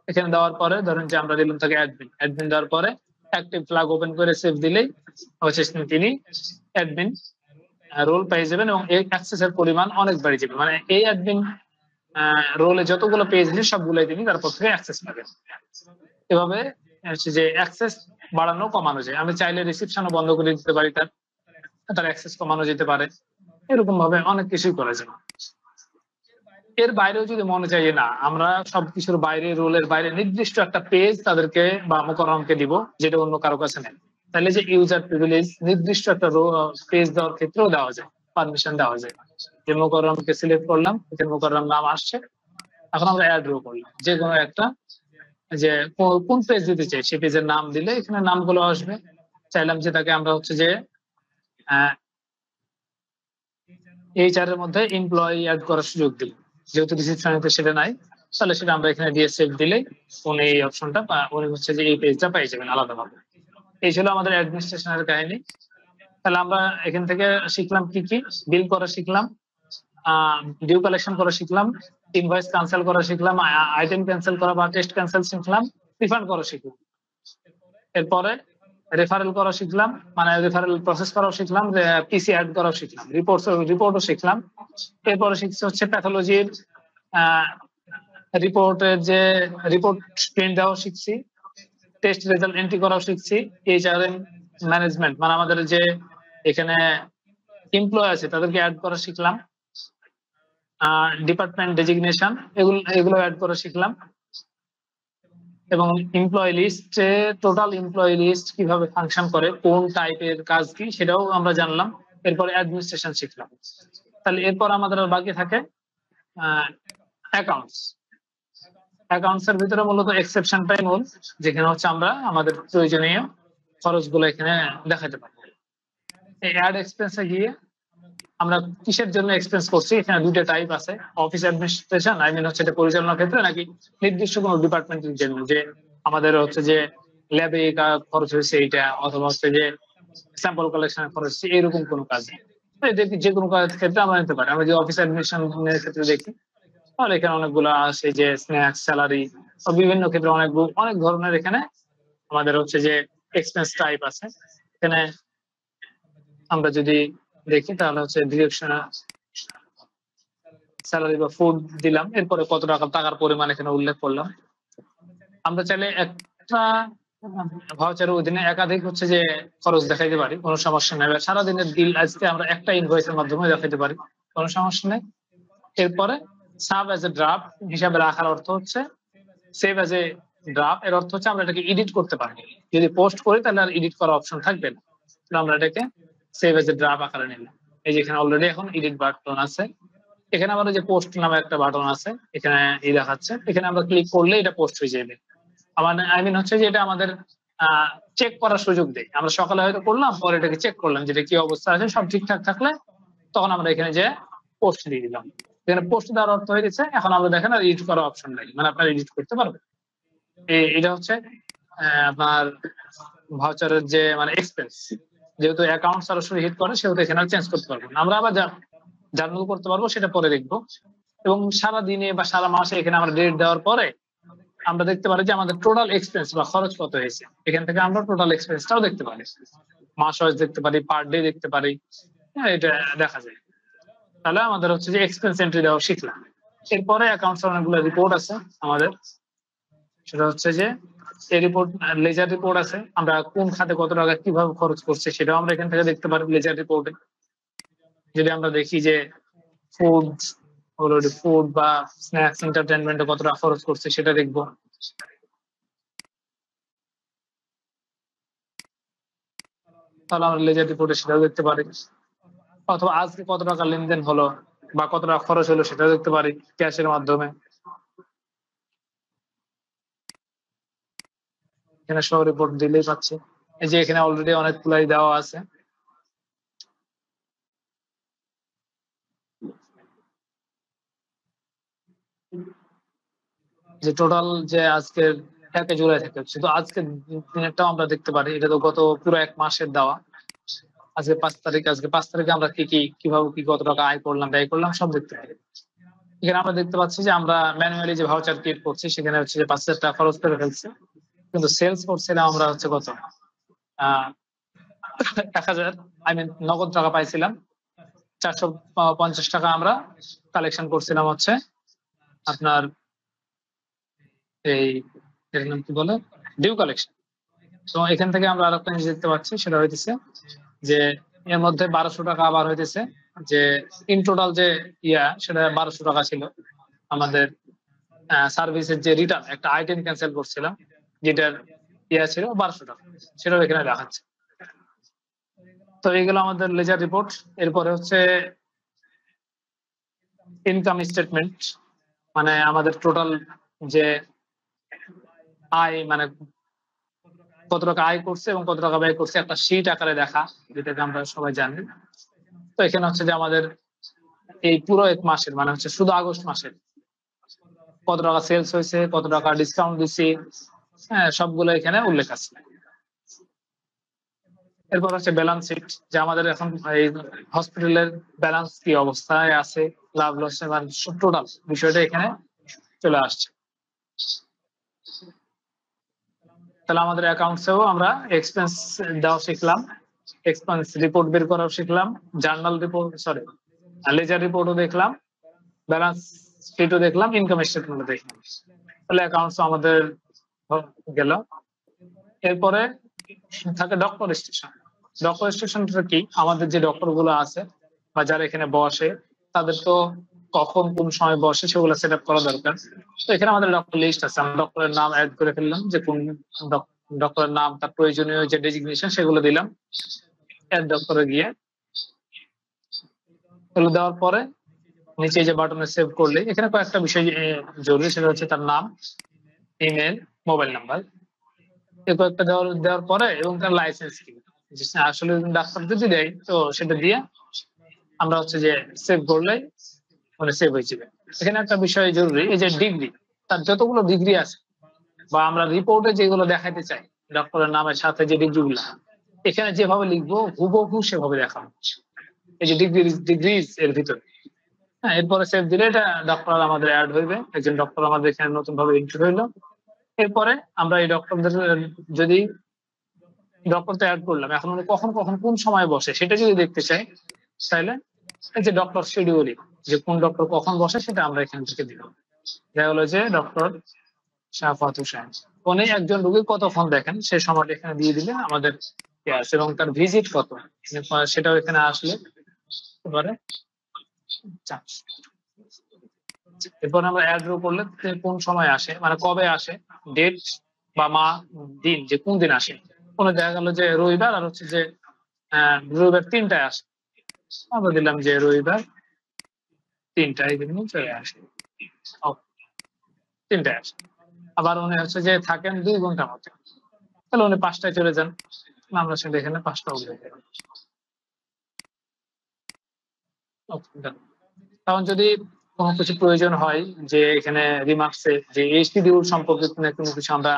এখানে দেওয়ার পরে ধরেন যে আমরা দিলাম তাকে অ্যাডমিন দেওয়ার পরে অ্যাক্টিভ ফ্ল্যাগ ওপেন করে সেভ দিলেই হচ্ছে তিনি অ্যাডমিন রোল পেয়ে যাবেন, এবং এই অ্যাক্সেসের পরিমাণ অনেক বেড়ে যাবে। মানে এই অ্যাডমিন রোলে যতগুলো পেজ আছে সবগুলোই তিনি তারপর থেকে অ্যাক্সেস পাবেন। এভাবে হচ্ছে যে অ্যাক্সেস বাড়ানো কমানো যায়। আমি চাইলে রিসেপশনও বন্ধ করে দিতে পারি, তার অ্যাক্সেস কমানো যেতে পারে, এরকম ভাবে অনেক কিছুই করা যায়। এর বাইরেও যদি মনে চাই যে না আমরা সবকিছুর বাইরে রোলের বাইরে নির্দিষ্ট একটা পেজ তাদেরকে বা মোকাররমকে দিব যেটা অন্য কারো কাছে নেই, তাহলে যে ইউজার প্রিভিলেজ নির্দিষ্ট একটা পেজ দেওয়ার ক্ষেত্রেও দেওয়া যায়, পারমিশন দেওয়া যায়। যে মোকাররমকে সিলেক্ট করলাম, এখানে মোকাররম নাম আসছে, এখন আমরা অ্যাড রো করলাম যে কোনো একটা, যে কোন পেজ দিতে চাই সেই পেজের নাম দিলে এখানে নামগুলো আসবে। চাইলাম যে তাকে আমরা হচ্ছে যে এইচআর এর মধ্যে এমপ্লয়ি অ্যাড করার সুযোগ দিই, যেহেতু রিসিপশনিতে সেটা নাই, তাহলে সেটা আমরা এখানে দিয়ে সেভ দিলেই উনি এই অপশনটা উনি হচ্ছে যে এই পেজটা পেয়ে যাবেন আলাদাভাবে। এই ছিল আমাদের অ্যাডমিনিস্ট্রেশনের কাহিনী। তাহলে আমরা এখান থেকে শিখলাম কি কি, বিল করা শিখলাম, ডিউ কালেকশন করা শিখলাম, ইনভয়েস ক্যান্সেল করা শিখলাম, আইটেম ক্যান্সেল করা বা টেস্ট ক্যান্সেল শিখলাম, রিফান্ড করা শিখলাম। এরপরে রেফারেল করা শিখলাম, মানে রেফারেল প্রসেস করাও শিখলাম, পিসি অ্যাড করাও শিখলাম, রিপোর্টও শিখলাম। এরপরে শিখছি হচ্ছে প্যাথোলজির রিপোর্টের যে রিপোর্ট প্রিন্ট দেওয়াও শিখছি, টেস্ট রেজাল্ট এন্ট্রি করাও শিখছি, এইচআরএম ম্যানেজমেন্ট মানে আমাদের যে এখানে এমপ্লয় আছে তাদেরকে অ্যাড করা শিখলাম, ডিপার্টমেন্ট ডেজিগনেশন এগুলো অ্যাড করা শিখলাম, এবং এমপ্লয় লিস্টে টোটাল এমপ্লয় লিস্ট কিভাবে ফাংশন করে, কোন টাইপের কাজ কি সেটাও আমরা জানলাম। এরপরে অ্যাডমিনিস্ট্রেশন শিখলাম। তাহলে এরপর আমাদের বাকি থাকে অ্যাকাউন্টস। অ্যাকাউন্টস এর ভিতরে মূলত এক্সেপশনটাই মূল, যেখানে হচ্ছে আমরা আমাদের প্রয়োজনীয় খরচগুলো এখানে দেখাতে পারি। এই অ্যাড এক্সপেন্সে গিয়ে আমরা কিসের জন্য এক্সপেন্স করছি, এখানে দুটো টাইপ আছে, অফিস অ্যাডমিনিস্ট্রেশন আই মিন হচ্ছে এটা পরিচালনার ক্ষেত্রে, নাকি নির্দিষ্ট কোনো ডিপার্টমেন্টের জন্য, যে আমাদের হচ্ছে যে ল্যাবে খরচ হয়েছে এইটা, অথবা হচ্ছে যে স্যাম্পল কালেকশনের খরচ হচ্ছে, এরকম কোনো কাজ। যে কোনো কাজের ক্ষেত্রে আমরা নিতে পারি। আমরা যে অফিস অ্যাডমিনিস্ট্রেশনের ক্ষেত্রে দেখি তাহলে এখানে অনেকগুলো আছে, যে স্ন্যাক্স, স্যালারি, বিভিন্ন ক্ষেত্রে অনেক ধরনের এখানে আমাদের হচ্ছে যে এক্সপেন্স টাইপ আছে। এখানে আমরা যদি দেখি তাহলে হচ্ছে ডিরেকশন স্যালারি বা ফুড দিলাম, এরপরে কত টাকার পরিমাণ এখানে উল্লেখ করলাম। আমরা চাইলে একটা ভাউচারের অধীনে একাধিক হচ্ছে যে খরচ দেখাইতে পারি, কোনো সমস্যা নেই। সারাদিনের বিল আজকে আমরা একটা ইনভয়েসের মাধ্যমে দেখাইতে পারি, কোনো সমস্যা নেই। এরপরে সাব অ্যাজ এ ড্রাফট হিসাবে রাখার অর্থ হচ্ছে সেভ অ্যাজ এ ড্রাফট, এর অর্থ হচ্ছে আমরা এটাকে এডিট করতে পারি। যদি পোস্ট করি তাহলে আর এডিট করার অপশন থাকবে না, আমরা এটাকে সেভ অ্যাজ এ ড্রাফট আকারে নিলাম। এই যে এখানে অলরেডি এখন এডিট বাটন আছে, এখানে আমাদের যে পোস্ট নামে একটা বাটন আছে, এখানে এই দেখাচ্ছে, এখানে আমরা ক্লিক করলে এটা পোস্ট হয়ে যাবে। আমাদের আই মিন হচ্ছে যে এটা আমাদের চেক করার সুযোগ দেয়। আমরা সকালে হয়তো করলাম, পরে এটাকে চেক করলাম যেটা কি অবস্থা আছে, সব ঠিকঠাক থাকলে তখন আমরা এখানে যে পোস্ট দিয়ে দিলাম। এখানে পোস্ট দেওয়ার অর্থ হয়ে গেছে এখন আমরা দেখেন আর এডিট করার অপশন নাই, মানে আপনারা এডিট করতে পারবেন। এটা হচ্ছে আপনার ভাউচারের যে মানে এক্সপেন্স, যেহেতু অ্যাকাউন্ট সরাসরি হিট করে সেহেতু এখানে চেঞ্জ করতে পারবো না। আমরা আবার জার্নাল করতে পারবো, সেটা পরে দেখবো। এবং সারা দিনে বা সারা মাসে এখানে আমরা ডেট দেওয়ার পরে আমরা দেখতে পারি যে আমাদের টোটাল এক্সপেন্স বা খরচ কত হয়েছে। এখান থেকে আমরা টোটাল এক্সপেন্সটাও দেখতে পারি, মাস ওয়াইজ দেখতে পারি, পার ডে দেখতে পারি, এটা দেখা যায়। তাহলে আমাদের হচ্ছে যে এক্সপেন্স এন্ট্রি দেওয়া শিখলাম। এরপরে অ্যাকাউন্টস অনেকগুলো রিপোর্ট আছে আমাদের, সেটা হচ্ছে যে এই রিপোর্ট লেজার রিপোর্ট আছে, আমরা কোন খাতে কত টাকা কিভাবে খরচ করছে সেটাও আমরা এখান থেকে দেখতে পারি লেজার রিপোর্টে। যদি আমরা দেখি যে ফুড বা স্ন্যাক্স এন্টারটেনমেন্টে কত টাকা খরচ করছে সেটা দেখবো। তাহলে আমরা লেজার রিপোর্টে সেটাও দেখতে পারি, অথবা আজকে কত টাকা লেনদেন হলো বা কত টাকা খরচ হলো সেটাও দেখতে পারি ক্যাশের মাধ্যমে। এখানে সব রিপোর্ট দিলেই পাচ্ছি। এই যে এখানে অলরেডি অনেকগুলাই দেওয়া আছে। যে টোটাল যে আজকের 1 জুলাই থেকে শুধু আজকের দিনেরটাও আমরা দেখতে পারি, এটা তো গত পুরো 1 মাসের দেওয়া। আজকে 5 তারিখ, আজকে 5 তারিখে আমরা কিভাবে কত টাকা আয় করলাম, ব্যয় করলাম সব দেখতে পারি। এখানে আমরা দেখতে পাচ্ছি যে আমরা ম্যানুয়ালি যে ভাউচার ক্রিয়েট করছি সেখানে হচ্ছে যে 5,000 টাকা খরচ করে ফেলছি, কিন্তু সেলস করছিলাম আমরা হচ্ছে কত 1,000 আই মিন নগদ টাকা পাইছিলাম 450 টাকা আমরা কালেকশন করছিলাম হচ্ছে আপনার এই এর নাম কি বলে ডিউ কালেকশন। তো এখান থেকে আমরা আরেকটা জিনিস দেখতে পাচ্ছি, সেটা হইতেছে যে এর মধ্যে 1200 টাকা আবার হইতেছে যে ইন টোটাল যে সেটা 1200 টাকা ছিল, আমাদের সার্ভিসের যে রিটার্ন একটা আইটেম ক্যান্সেল করছিলাম যেটার ইয়া ছিল 1200 টাকা, সেটাও এখানে দেখাচ্ছে। তো এইগুলো আমাদের লেজার রিপোর্ট। এরপরে হচ্ছে ইনকাম স্টেটমেন্ট, মানে আমাদের টোটাল যে আয়, মানে কত টাকা আয় করছে এবং কত টাকা ব্যয় করছে একটা শীট আকারে দেখা, যেটাকে আমরা সবাই জানি। তো এখানে হচ্ছে যে আমাদের এই পুরো এক মাসের, মানে হচ্ছে শুধু আগস্ট মাসের কত টাকা সেলস হয়েছে, কত টাকা ডিসকাউন্ট দিচ্ছি, হ্যাঁ সবগুলো এখানে উল্লেখ আছে। এরপর হচ্ছে ব্যালেন্স শিট, যে আমাদের এখন এই হসপিটালের ব্যালেন্স কি অবস্থায় আছে, লাভ লস মানে টোটাল বিষয়টা এখানে চলে আসছে। তাহলে আমাদের অ্যাকাউন্টসেও আমরা এক্সপেন্স দেওয়া শিখলাম, এক্সপেন্স রিপোর্ট বের করাও শিখলাম, জার্নাল রিপোর্ট, সরি লেজার রিপোর্টও দেখলাম, ব্যালেন্স শিটও দেখলাম, ইনকাম স্টেটমেন্টও দেখলাম। তাহলে অ্যাকাউন্টস আমাদের গেল। এরপরে থাকে ডক্টর স্টেশন। ডক্টর স্টেশনটা কি, আমাদের যে ডক্টর গুলো আছে বা যারা এখানে বসে তাদের তো কখন কোন সময় বসে সেগুলো সেট আপ করা দরকার। তো এখানে আমাদের ডক্টর লিস্ট আছে, আমরা ডক্টরের নাম অ্যাড করে ফেললাম, যে কোন ডক্টরের নাম, তার প্রয়োজনীয় যে ডেজিগনেশন সেগুলো দিলাম অ্যাড ডক্টরে গিয়ে। এগুলো দেওয়ার পরে নিচে যে বাটনে সেভ করলে এখানে কয়েকটা বিষয় জরুরি, সেটা হচ্ছে তার নাম, ইমেল, মোবাইল নাম্বার, এই কয়েকটা দেওয়ার পরে এবং তার লাইসেন্স কি, আসলে ডাক্তার যদি দেয় তো সেটা দিয়ে আমরা হচ্ছে যে সেভ করলে মানে সেভ হয়ে যাবে। এখানে একটা বিষয় জরুরি, এই যে ডিগ্রি, তার যতগুলো ডিগ্রি আছে বা আমরা রিপোর্টে যেগুলো দেখাতে চাই ডক্টরের নামের সাথে যে ডিগ্রিগুলো এখানে যেভাবে লিখবো হুবহু সেভাবে দেখাবো, এই যে ডিগ্রিজ এর ভিতরে। হ্যাঁ, এরপরে সেভ দিলে এটা ডক্টর আমাদের অ্যাড হইবে, একজন ডক্টর আমাদের এখানে নতুন ভাবে ইনক্লুড হইলো। এরপরে আমরা এই ডক্টরদের যদি ডক্টর তো অ্যাড করলাম, এখন উনি কখন কখন কোন সময় বসে সেটা যদি দেখতে চাই, তাহলে এই যে ডক্টর শিডিউলিং, যে কোন ডক্টর কখন বসে সেটা আমরা এখান থেকে দিলাম। দেখা হলো যে ডক্টর শাফাত হোসেন উনি একজন রোগী কতক্ষণ দেখেন সেই সময়টা এখানে দিয়ে দিলে আমাদের এবং তার ভিজিট কত সেটাও এখানে আসলে এবারে এরপর আমরা অ্যাড রো করলে কোন সময় আসে, মানে কবে আসে, ডেট বা দিন, যে কোন দিন আসে। কোনো দেখা গেল যে রবিবার, আর হচ্ছে যে রবিবার 3টায় আসে, আমরা দিলাম যে রবিবার 3টায় দিন চলে আসে, 3টায় আসে। আবার উনি হচ্ছে যে থাকেন 2 ঘন্টা মতো, তাহলে উনি 5টায় চলে যান, আমরা সেটা এখানে 5টা উল্লেখ করলাম। তখন যদি কোনো কিছু প্রয়োজন হয়, যে এখানে রিমার্কসে যে এই শিডিউল সম্পর্কে কোনো কিছু আমরা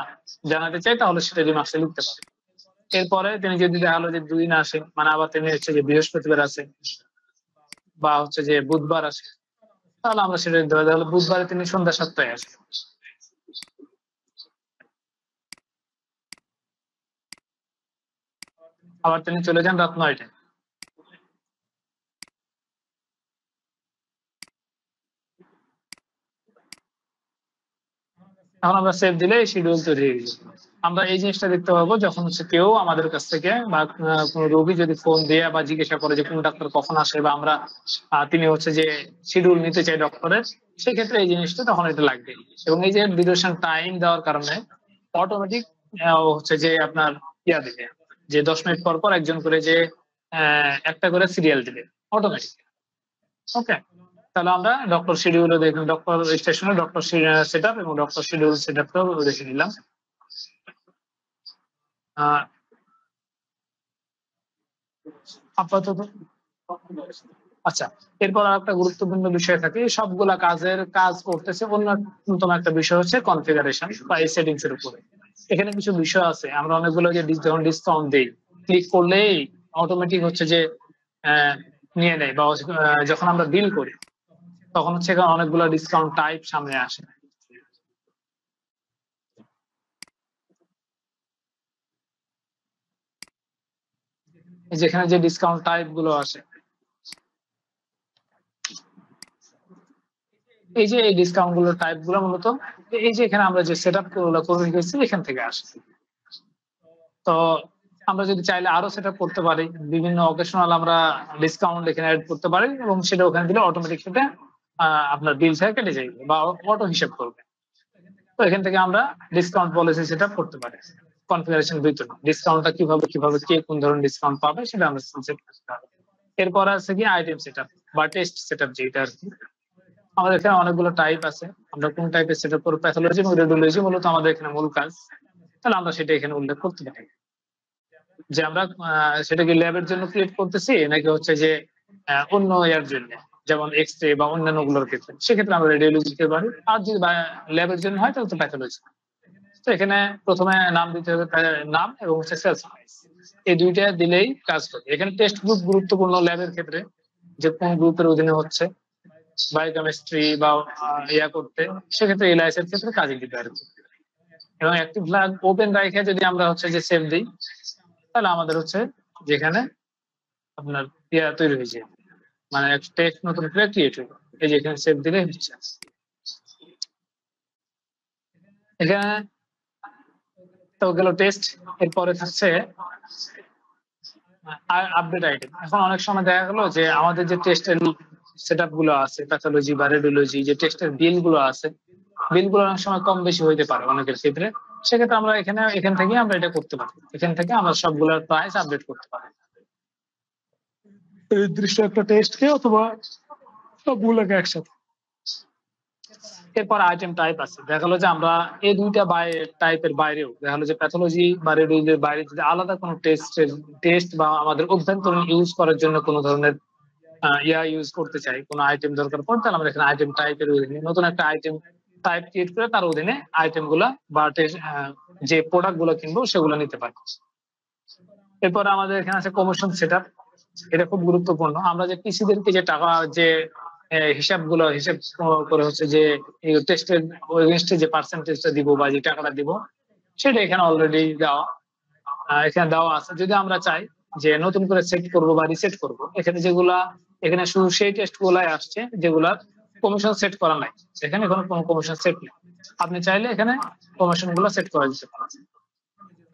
জানাতে চাই, তাহলে সেটা রিমার্কসে লিখতে পারি। এরপরে তিনি যদি দেখা হলো যে 2 দিন আসে, মানে আবার তিনি হচ্ছে যে বৃহস্পতিবার আছে বা হচ্ছে যে বুধবার আসে, তাহলে আমরা সেটা দেখা হলো বুধবারে তিনি সন্ধ্যা 7টায় আসে, আবার তিনি চলে যান রাত 9টায়। এখন আমরা সেভ দিলে শিডিউল তৈরি হয়ে গেছে। আমরা এই জিনিসটা দেখতে পাবো যখন হচ্ছে কেউ আমাদের কাছ থেকে বা কোনো রোগী যদি ফোন দিয়ে বা জিজ্ঞাসা করে যে কোন ডাক্তার কখন আসে, বা আমরা তিনি হচ্ছে যে শিডিউল নিতে চাই ডক্টরের, সেক্ষেত্রে এই জিনিসটা তখন এটা লাগবে। এবং এই যে ডিউরেশন টাইম দেওয়ার কারণে অটোমেটিক হচ্ছে যে আপনার ইয়া দিবে, যে 10 মিনিট পর পর একজন করে যে একটা করে সিরিয়াল দিবে অটোমেটিক। ওকে, তাহলে আমরা ডক্টর শিডিউলও দেখলাম, ডক্টর স্টেশনে ডক্টর সেট আপ এবং ডক্টর শিডিউল সেট আপটাও দেখে নিলাম। আপাতত আচ্ছা, এরপর আর একটা গুরুত্বপূর্ণ বিষয় থাকে, সবগুলা কাজ করতেছে অন্যতম একটা বিষয় হচ্ছে কনফিগারেশন বা এই সেটিংস এর উপরে। এখানে কিছু বিষয় আছে, আমরা অনেকগুলো যে যখন ডিসকাউন্ট দিই, ক্লিক করলেই অটোমেটিক হচ্ছে যে নিয়ে নেয়, বা যখন আমরা বিল করি তখন হচ্ছে অনেকগুলো ডিসকাউন্ট টাইপ সামনে আসে। যেখানে যে ডিসকাউন্ট টাইপ গুলো আসে, এই যে এই ডিসকাউন্ট গুলো টাইপ গুলো মূলত এই যে এখানে আমরা যে সেট আপ গুলো করে রেখেছি এখান থেকে আসে। তো আমরা যদি চাইলে আরো সেট আপ করতে পারি, বিভিন্ন অকেশনাল আমরা ডিসকাউন্ট এখানে অ্যাড করতে পারি এবং সেটা ওখানে দিলে অটোমেটিক সেটা আপনার বিল থেকে কেটে যাবে বা অটো হিসাব করবে। তো এখান থেকে আমরা ডিসকাউন্ট পলিসি সেটআপ করতে পারি কনফিগারেশন ভিতরে। ডিসকাউন্টটা কিভাবে কে কোন ধরনের ডিসকাউন্ট পাবে সেটা আমরা সেট করতে পারবো। এরপর আছে কি আইটেম সেটআপ বা টেস্ট সেটআপ, যেটা আর কি আমাদের এখানে অনেকগুলো টাইপ আছে। আমরা কোন টাইপের সেটআপ করব, প্যাথোলজি এবং রেডিওলজি মূলত আমাদের এখানে মূল কাজ, তাহলে আমরা সেটা এখানে উল্লেখ করতে পারি যে আমরা সেটা কি ল্যাবের জন্য ক্রিয়েট করতেছি নাকি হচ্ছে যে অন্য এর জন্য, যেমন এক্স-রে বা অন্যান্য গুলোর ক্ষেত্রে, সেক্ষেত্রে আমরা রেডিওলজি দিতে পারি। আর যদি ল্যাবের জন্য হয় তাহলে তো প্যাথোলজি। তো এখানে প্রথমে নাম দিতে হবে, নাম এবং হচ্ছে সেলস প্রাইস, এই দুইটা দিলেই কাজ করবে। এখানে টেস্ট গ্রুপ গুরুত্বপূর্ণ ল্যাবের ক্ষেত্রে, যে কোন গ্রুপের অধীনে হচ্ছে বায়োকেমিস্ট্রি বা ইয়া করতে, সেক্ষেত্রে এলআইএস এর ক্ষেত্রে কাজে দিতে আর কি। এবং অ্যাক্টিভ ফ্ল্যাগ ওপেন রাখে যদি আমরা হচ্ছে যে সেভ দিই, তাহলে আমাদের হচ্ছে যেখানে আপনার ইয়া তৈরি হয়েছে, মানে টেক্সট নতুন করে ক্রিয়েট হবে। এই যে এখানে সেভ দিলে হচ্ছে। এখানে তো গেল টেস্ট। এরপরে থাকছে আপডেট আইটেম। এখন অনেক সময় দেখা গেল যে আমাদের যে টেস্টের সেটআপ গুলো আছে, প্যাথোলজি বা রেডিওলজি, যে টেস্টের বিল গুলো আছে, বিল গুলো অনেক সময় কম বেশি হইতে পারে অনেকের ক্ষেত্রে। সেক্ষেত্রে আমরা এখান থেকে আমরা এটা করতে পারি, এখান থেকে আমরা সবগুলোর প্রাইস আপডেট করতে পারি নির্দিষ্ট একটা টেস্টকে অথবা সবগুলোকে একসাথে। এরপর আইটেম টাইপ আছে। দেখা গেলো যে আমরা এই দুইটা টাইপের বাইরেও দেখা গেলো যে প্যাথোলজি বা রেডিওলজির বাইরে যদি আলাদা কোনো টেস্ট বা আমাদের অভ্যন্তরীণ ইউজ করার জন্য কোনো ধরনের ইউজ করতে চাই, কোনো আইটেম দরকার পড়ে, তাহলে আমরা এখানে আইটেম টাইপের অধীনে নতুন একটা আইটেম টাইপ ক্রিয়েট করে তার অধীনে আইটেম গুলা বা যে প্রোডাক্ট গুলো কিনবো সেগুলো নিতে পারি। এরপর আমাদের এখানে আছে কমিশন সেটআপ। এটা খুব গুরুত্বপূর্ণ। আমরা যে পিসিদেরকে যে টাকা, যে হিসাব করে হচ্ছে যে টেস্টের এগেইনস্টে যে পার্সেন্টেজটা দিব বা যে টাকাটা দিব, সেটা এখানে অলরেডি দেওয়া, এখানে দেওয়া আছে। যদি আমরা চাই যে নতুন করে সেট করব বা রিসেট করব, এখানে শুধু সেই টেস্ট গুলাই আসছে যেগুলা কমিশন সেট করা নাই, এখানে কোনো কমিশন সেট নেই। আপনি চাইলে এখানে কমিশন গুলো সেট করা যেতে পারে।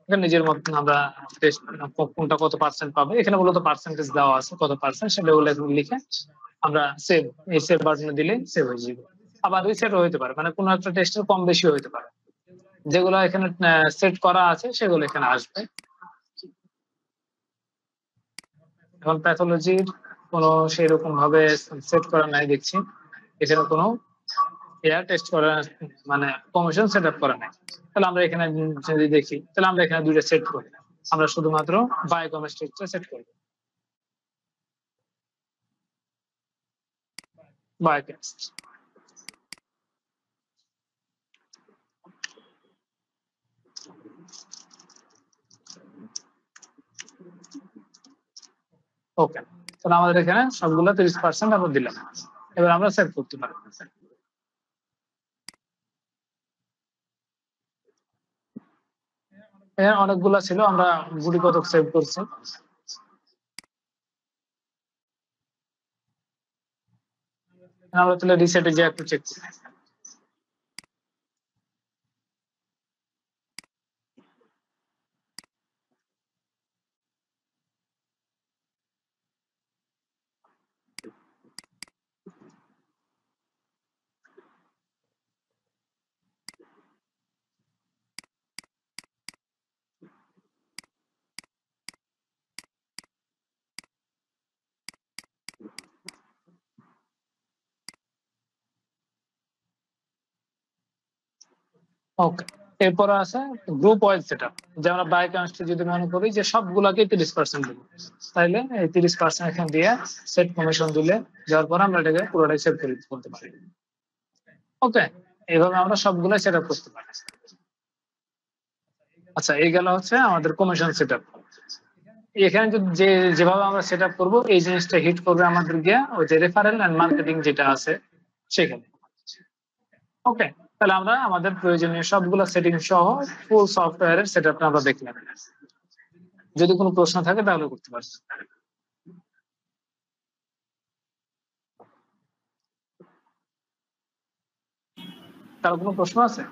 এখানে নিজের মধ্যে আমরা টেস্ট কোনটা কত পার্সেন্ট পাবে, এখানে মূলত পার্সেন্টেজ দেওয়া আছে, কত পার্সেন্ট সেটা লিখে আমরা এই সেভ বাটনে দিলে সেভ হয়ে যাবে। আবার রিসেট হতে পারে, মানে কোনো একটা টেস্টের কম বেশি হতে পারে, যেগুলো এখানে সেট করা আছে সেগুলো এখানে আসবে। এখন প্যাথোলজির কোনো সেরকম ভাবে সেট করা নাই দেখছি, এখানে কোনো এয়ার টেস্ট করা, মানে কমিশন সেট আপ করা নাই। তাহলে আমরা এখানে যদি দেখি, তাহলে আমরা এখানে দুইটা সেট করি, আমরা শুধুমাত্র বায়োকেমিস্ট্রিটা সেট করব, বায়োকেমিস্ট্রি। ওকে, তাহলে আমাদের এখানে সবগুলো 30% আমরা দিলাম। এবার আমরা সেভ করতে পারি। অনেকগুলো ছিল, আমরা গুটি কতক সেভ করছি। আমরা তাহলে রিসেটে যে একটু চেক করি। ওকে, এরপরে আছে গ্রুপ ওয়াইজ সেটআপ। যে আমরা বায়োকেমিস্ট্রি যদি মনে করি যে সবগুলাকে 30% দেবো, তাইলে এই 30% এখানে দিয়ে সেট কমিশন দিলে, যাওয়ার পর আমরা এটাকে পুরোটাই সেভ করে করতে পারি। ওকে, এইভাবে আমরা সবগুলাই সেটআপ করতে পারি। আচ্ছা, এই গেল হচ্ছে আমাদের কমিশন সেটআপ। এখানে যেভাবে আমরা সেটআপ করব, এই জিনিসটা হিট করবে আমাদের গিয়া ওই যে রেফারেল এন্ড মার্কেটিং যেটা আছে সেখানে। ওকে, তাহলে আমরা আমাদের প্রয়োজনীয় সবগুলো সেটিং সহ ফুল সফটওয়্যারের সেটআপটা আমরা দেখলাম। যদি কোনো প্রশ্ন থাকে তাহলে করতে পারছি। তার কোনো প্রশ্ন আছে?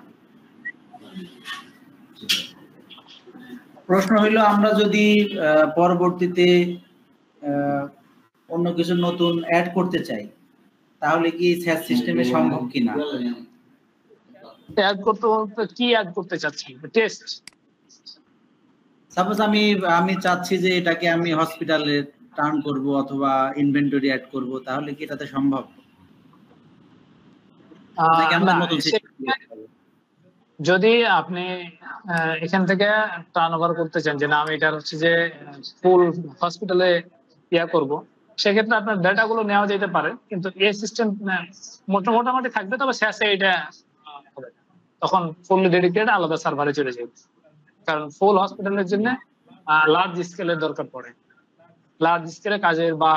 প্রশ্ন হইলো, আমরা যদি পরবর্তীতে অন্য কিছু নতুন অ্যাড করতে চাই, তাহলে কি স্যাস সিস্টেমে সম্ভব কিনা? অ্যাড করতে বলতে কি অ্যাড করতে চাচ্ছেন? টেস্ট? সাপোজ আমি চাচ্ছি যে এটাকে আমি হসপিটালে টার্ন করব অথবা ইনভেন্টরি অ্যাড করব, তাহলে কি এটাতে সম্ভব? নাকি আমাদের না, নতুন সিস্টেম? যদি আপনি এখান থেকে টার্ন ওভার করতে চান যে না আমি এটা হচ্ছে যে ফুল হসপিটালে করব, সেক্ষেত্রে আপনার ডেটা গুলো নেওয়া যেতে পারে, কিন্তু এই সিস্টেম মোটামুটি থাকবে, তবে শেষে এটা হবে না। তখন ফুললি ডেডিকেটেড আলাদা সার্ভারে চলে যাবে, কারণ ফুল হসপিটালের জন্য লার্জ স্কেলের দরকার পড়ে, লার্জ স্কেলে কাজের বা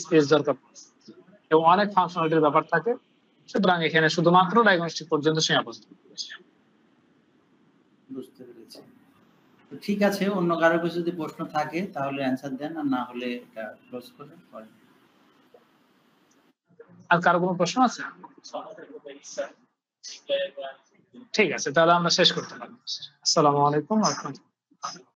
স্পেস দরকার পড়ে এবং অনেক ফাংশনালিটির ব্যাপার থাকে। সুতরাং এখানে শুধুমাত্র ডায়াগনস্টিক পর্যন্ত সীমাবদ্ধ। বুঝতে পেরেছি। তো ঠিক আছে, অন্য কারো কিছু যদি প্রশ্ন থাকে তাহলে অ্যানসার দেন, আর না হলে এটা ক্লোজ করে পড়েন। আর কারো কোনো প্রশ্ন আছে? ঠিক আছে, তাহলে আমরা শেষ করতে পারি। আসসালামু আলাইকুম ওয়া রাহমাতুল্লাহ।